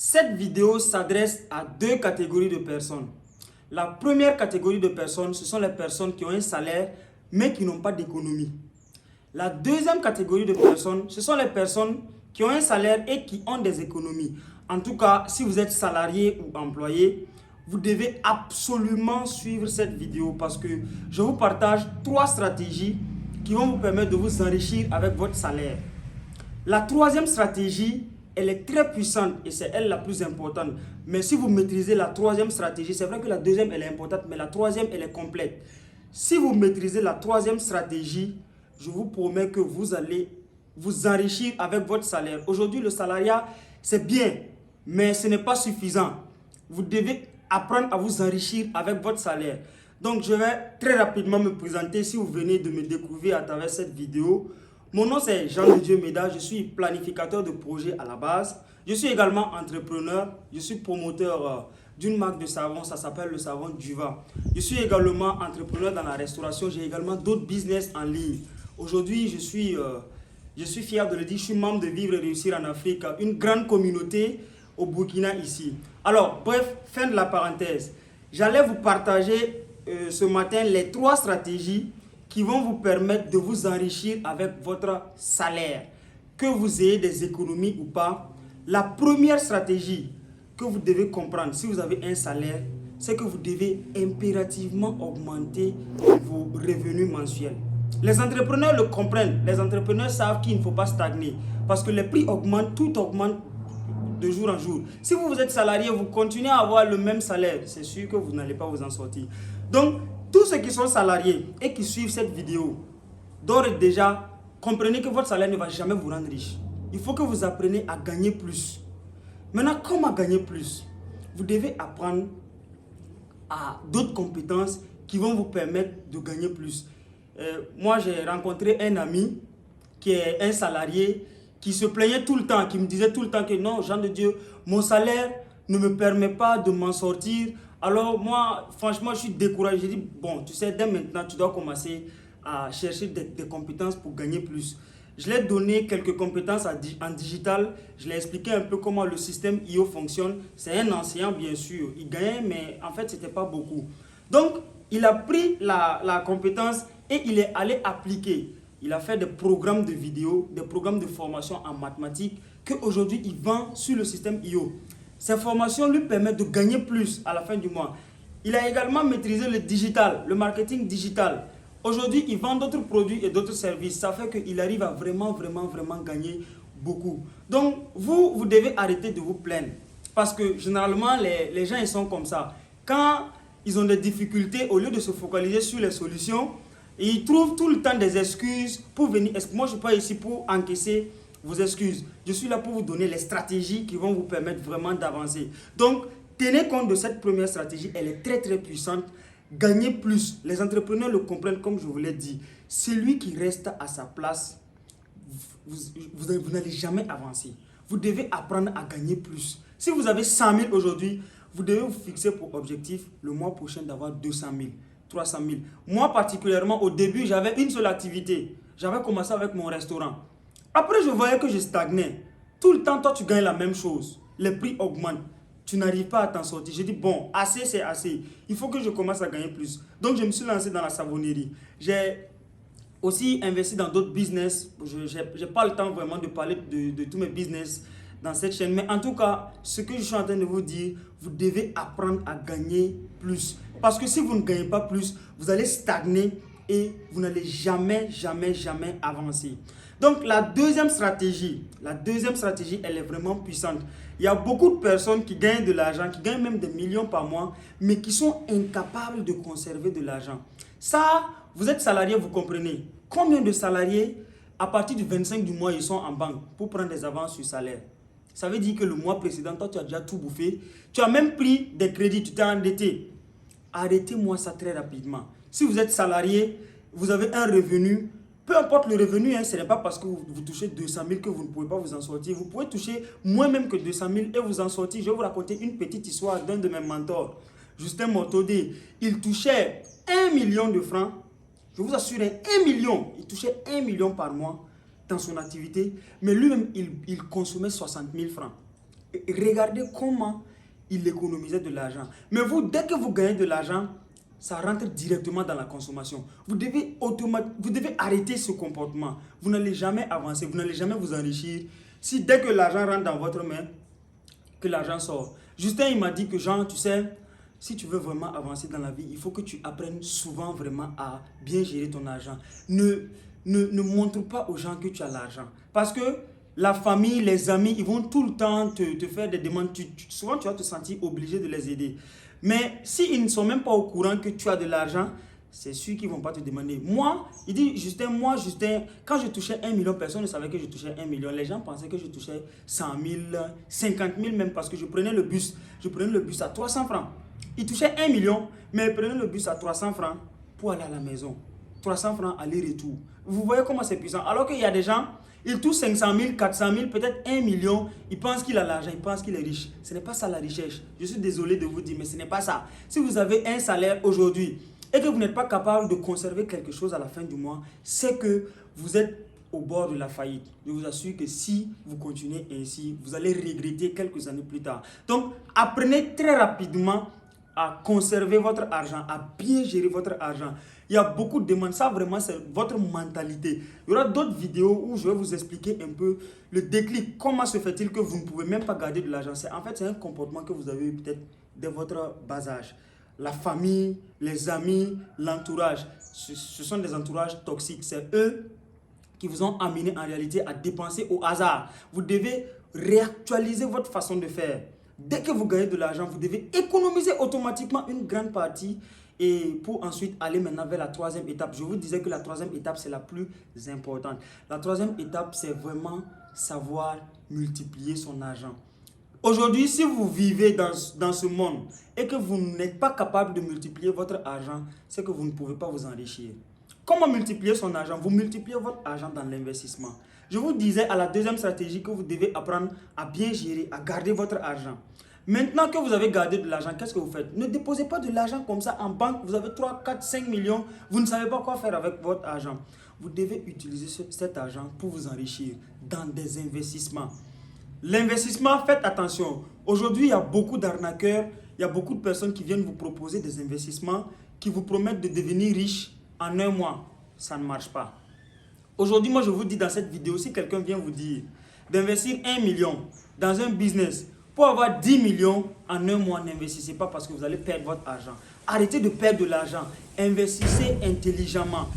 Cette vidéo s'adresse à deux catégories de personnes. La première catégorie de personnes, ce sont les personnes qui ont un salaire mais qui n'ont pas d'économie. La deuxième catégorie de personnes, ce sont les personnes qui ont un salaire et qui ont des économies. En tout cas, si vous êtes salarié ou employé, vous devez absolument suivre cette vidéo parce que je vous partage 3 stratégies qui vont vous permettre de vous enrichir avec votre salaire. La troisième stratégie, elle est très puissante et c'est elle la plus importante. Mais si vous maîtrisez la troisième stratégie, c'est vrai que la deuxième elle est importante, mais la troisième elle est complète. Si vous maîtrisez la troisième stratégie, je vous promets que vous allez vous enrichir avec votre salaire. Aujourd'hui, le salariat, c'est bien, mais ce n'est pas suffisant. Vous devez apprendre à vous enrichir avec votre salaire. Donc, je vais très rapidement me présenter si vous venez de me découvrir à travers cette vidéo. Mon nom c'est Jean de Dieu Méda, je suis planificateur de projet à la base. Je suis également entrepreneur, je suis promoteur d'une marque de savon, ça s'appelle le savon Duva. Je suis également entrepreneur dans la restauration, j'ai également d'autres business en ligne. Aujourd'hui, je suis fier de le dire, je suis membre de Vivre et Réussir en Afrique, une grande communauté au Burkina ici. Alors, bref, fin de la parenthèse. J'allais vous partager ce matin les 3 stratégies qui vont vous permettre de vous enrichir avec votre salaire. Que vous ayez des économies ou pas, la première stratégie que vous devez comprendre si vous avez un salaire, c'est que vous devez impérativement augmenter vos revenus mensuels. Les entrepreneurs le comprennent, les entrepreneurs savent qu'il ne faut pas stagner parce que les prix augmentent, tout augmente de jour en jour. Si vous êtes salarié, vous continuez à avoir le même salaire, c'est sûr que vous n'allez pas vous en sortir. Donc, tous ceux qui sont salariés et qui suivent cette vidéo, d'ores et déjà, comprenez que votre salaire ne va jamais vous rendre riche. Il faut que vous appreniez à gagner plus. Maintenant, comment gagner plus? Vous devez apprendre à d'autres compétences qui vont vous permettre de gagner plus. Moi, j'ai rencontré un ami qui est un salarié qui se plaignait tout le temps, qui me disait tout le temps que non, Jean de Dieu, mon salaire ne me permet pas de m'en sortir. Alors moi, franchement, je suis découragé. J'ai dit, bon, tu sais, dès maintenant, tu dois commencer à chercher des compétences pour gagner plus. Je lui ai donné quelques compétences en digital. Je lui ai expliqué un peu comment le système IO fonctionne. C'est un enseignant, bien sûr. Il gagnait, mais en fait, ce n'était pas beaucoup. Donc, il a pris la compétence et il est allé appliquer. Il a fait des programmes de vidéo, des programmes de formation en mathématiques qu'aujourd'hui, il vend sur le système IO. Ces formations lui permettent de gagner plus à la fin du mois. Il a également maîtrisé le digital, le marketing digital. Aujourd'hui, il vend d'autres produits et d'autres services. Ça fait qu'il arrive à vraiment gagner beaucoup. Donc, vous devez arrêter de vous plaindre. Parce que généralement, les gens ils sont comme ça. Quand ils ont des difficultés, au lieu de se focaliser sur les solutions, ils trouvent tout le temps des excuses pour venir. Moi, je ne suis pas ici pour encaisser vos excuses. Je suis là pour vous donner les stratégies qui vont vous permettre vraiment d'avancer. Donc, tenez compte de cette première stratégie. Elle est très puissante. Gagnez plus. Les entrepreneurs le comprennent comme je vous l'ai dit. Celui qui reste à sa place, vous n'allez jamais avancer. Vous devez apprendre à gagner plus. Si vous avez 100 000 aujourd'hui, vous devez vous fixer pour objectif le mois prochain d'avoir 200 000, 300 000. Moi particulièrement, au début, j'avais une seule activité. J'avais commencé avec mon restaurant. Après, je voyais que je stagnais. Tout le temps, toi, tu gagnes la même chose. Les prix augmentent. Tu n'arrives pas à t'en sortir. J'ai dit, bon, assez, c'est assez. Il faut que je commence à gagner plus. Donc, je me suis lancé dans la savonnerie. J'ai aussi investi dans d'autres business. Je n'ai pas le temps vraiment de parler de tous mes business dans cette chaîne. Mais en tout cas, ce que je suis en train de vous dire, vous devez apprendre à gagner plus. Parce que si vous ne gagnez pas plus, vous allez stagner et vous n'allez jamais avancer. Donc la deuxième stratégie, elle est vraiment puissante. Il y a beaucoup de personnes qui gagnent de l'argent, qui gagnent même des millions par mois, mais qui sont incapables de conserver de l'argent. Ça, vous êtes salarié, vous comprenez. Combien de salariés, à partir du 25 du mois, ils sont en banque pour prendre des avances sur salaire? Ça veut dire que le mois précédent, toi, tu as déjà tout bouffé. Tu as même pris des crédits, tu t'es endetté. Arrêtez-moi ça très rapidement. Si vous êtes salarié, vous avez un revenu, peu importe le revenu, ce n'est pas parce que vous touchez 200 000 que vous ne pouvez pas vous en sortir. Vous pouvez toucher moins même que 200 000 et vous en sortir. Je vais vous raconter une petite histoire d'un de mes mentors, Justin Mortodé. Il touchait 1 million de francs. Je vous assure, 1 million. Il touchait 1 million par mois dans son activité. Mais lui-même, il consommait 60 000 francs. regardez comment il économisait de l'argent. Mais vous, dès que vous gagnez de l'argent, ça rentre directement dans la consommation. Vous devez arrêter ce comportement. Vous n'allez jamais avancer, vous n'allez jamais vous enrichir. Si dès que l'argent rentre dans votre main, que l'argent sort. Justin, il m'a dit que Jean, tu sais, si tu veux vraiment avancer dans la vie, il faut que tu apprennes souvent vraiment à bien gérer ton argent. Ne montre pas aux gens que tu as l'argent. Parce que la famille, les amis, ils vont tout le temps te faire des demandes. Souvent, tu vas te sentir obligé de les aider. Mais s'ils ne sont même pas au courant que tu as de l'argent, c'est sûr qu'ils ne vont pas te demander. Moi, il dit, Justin, quand je touchais 1 million, personne ne savait que je touchais 1 million. Les gens pensaient que je touchais 100 000, 50 000 même, parce que je prenais le bus. Je prenais le bus à 300 francs. Ils touchaient 1 million, mais ils prenaient le bus à 300 francs pour aller à la maison. 300 francs aller-retour. Vous voyez comment c'est puissant. Alors qu'il y a des gens, ils touchent 500 000, 400 000, peut-être 1 million. Ils pensent qu'il a l'argent, ils pensent qu'il est riche. Ce n'est pas ça la richesse. Je suis désolé de vous dire, mais ce n'est pas ça. Si vous avez un salaire aujourd'hui et que vous n'êtes pas capable de conserver quelque chose à la fin du mois, c'est que vous êtes au bord de la faillite. Je vous assure que si vous continuez ainsi, vous allez regretter quelques années plus tard. Donc, apprenez très rapidement à conserver votre argent, à bien gérer votre argent. Il y a beaucoup de demandes. Ça, vraiment, c'est votre mentalité. Il y aura d'autres vidéos où je vais vous expliquer un peu le déclic. Comment se fait-il que vous ne pouvez même pas garder de l'argent? En fait, c'est un comportement que vous avez eu peut-être dès votre bas âge. La famille, les amis, l'entourage. Ce sont des entourages toxiques. C'est eux qui vous ont amené en réalité à dépenser au hasard. Vous devez réactualiser votre façon de faire. Dès que vous gagnez de l'argent, vous devez économiser automatiquement une grande partie et pour ensuite aller maintenant vers la troisième étape. Je vous disais que la troisième étape, c'est la plus importante. La troisième étape, c'est vraiment savoir multiplier son argent. Aujourd'hui, si vous vivez dans ce monde et que vous n'êtes pas capable de multiplier votre argent, c'est que vous ne pouvez pas vous enrichir. Comment multiplier son argent? Vous multipliez votre argent dans l'investissement. Je vous disais à la deuxième stratégie que vous devez apprendre à bien gérer, à garder votre argent. Maintenant que vous avez gardé de l'argent, qu'est-ce que vous faites? Ne déposez pas de l'argent comme ça en banque. Vous avez 3, 4, 5 millions. Vous ne savez pas quoi faire avec votre argent. Vous devez utiliser cet argent pour vous enrichir dans des investissements. L'investissement, faites attention. Aujourd'hui, il y a beaucoup d'arnaqueurs. Il y a beaucoup de personnes qui viennent vous proposer des investissements qui vous promettent de devenir riche en 1 mois. Ça ne marche pas. Aujourd'hui, moi, je vous dis dans cette vidéo, si quelqu'un vient vous dire d'investir 1 million dans un business pour avoir 10 millions en 1 mois, n'investissez pas parce que vous allez perdre votre argent. Arrêtez de perdre de l'argent. Investissez intelligemment.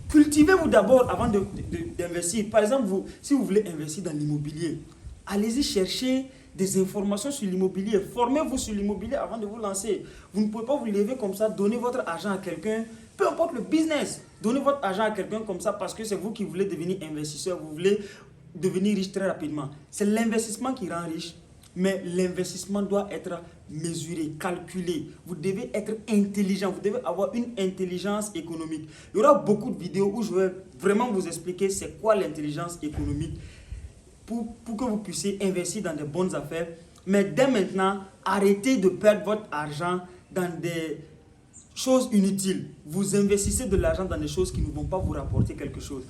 Cultivez-vous d'abord avant d'investir. Par exemple, si vous voulez investir dans l'immobilier, allez-y chercher des informations sur l'immobilier. Formez-vous sur l'immobilier avant de vous lancer. Vous ne pouvez pas vous lever comme ça, donner votre argent à quelqu'un, peu importe le business. Donnez votre argent à quelqu'un comme ça parce que c'est vous qui voulez devenir investisseur, vous voulez devenir riche très rapidement. C'est l'investissement qui rend riche, mais l'investissement doit être mesuré, calculé. Vous devez être intelligent, vous devez avoir une intelligence économique. Il y aura beaucoup de vidéos où je vais vraiment vous expliquer c'est quoi l'intelligence économique pour que vous puissiez investir dans de bonnes affaires. Mais dès maintenant, arrêtez de perdre votre argent dans des choses inutiles. Vous investissez de l'argent dans des choses qui ne vont pas vous rapporter quelque chose.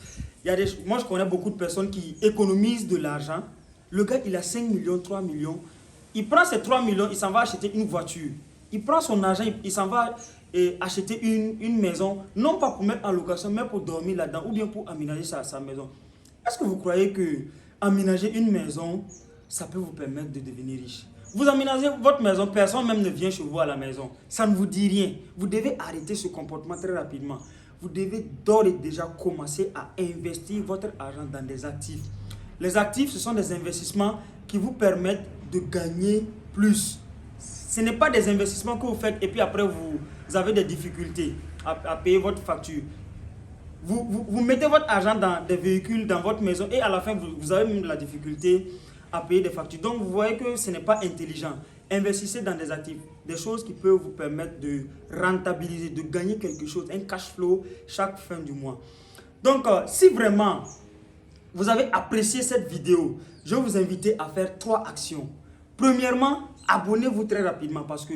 Moi, je connais beaucoup de personnes qui économisent de l'argent. Le gars, il a 5 millions, 3 millions. Il prend ces 3 millions, il s'en va acheter une voiture. Il prend son argent, il s'en va acheter une maison, non pas pour mettre en location, mais pour dormir là-dedans ou bien pour aménager sa maison. Est-ce que vous croyez que aménager une maison, ça peut vous permettre de devenir riche? Vous aménagez votre maison, personne même ne vient chez vous à la maison. Ça ne vous dit rien. Vous devez arrêter ce comportement très rapidement. Vous devez d'ores et déjà commencer à investir votre argent dans des actifs. Les actifs, ce sont des investissements qui vous permettent de gagner plus. Ce n'est pas des investissements que vous faites et puis après vous avez des difficultés à payer votre facture. Vous mettez votre argent dans des véhicules, dans votre maison et à la fin, vous avez même de la difficulté à payer des factures. Donc, vous voyez que ce n'est pas intelligent. Investissez dans des actifs, des choses qui peuvent vous permettre de rentabiliser, de gagner quelque chose, un cash flow chaque fin du mois. Donc, si vraiment vous avez apprécié cette vidéo, je vais vous inviter à faire 3 actions. Premièrement, abonnez-vous très rapidement parce que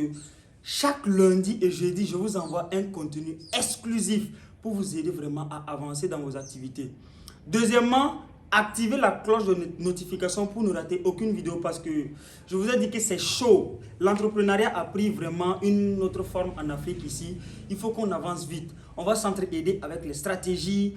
chaque lundi et jeudi, je vous envoie un contenu exclusif pour vous aider vraiment à avancer dans vos activités. Deuxièmement, activez la cloche de notification pour ne rater aucune vidéo parce que je vous ai dit que c'est chaud. L'entrepreneuriat a pris vraiment une autre forme en Afrique ici. Il faut qu'on avance vite. On va s'entraider avec les stratégies.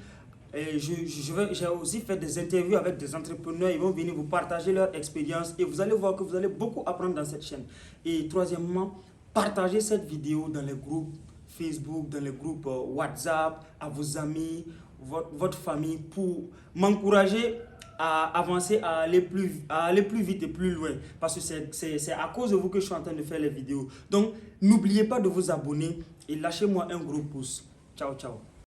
J'ai aussi fait des interviews avec des entrepreneurs. Ils vont venir vous partager leur expérience et vous allez voir que vous allez beaucoup apprendre dans cette chaîne. Et troisièmement, partagez cette vidéo dans les groupes Facebook, dans les groupes WhatsApp, à vos amis, votre famille pour m'encourager à avancer, à aller plus vite et plus loin. Parce que c'est à cause de vous que je suis en train de faire les vidéos. Donc, n'oubliez pas de vous abonner et lâchez-moi un gros pouce. Ciao, ciao.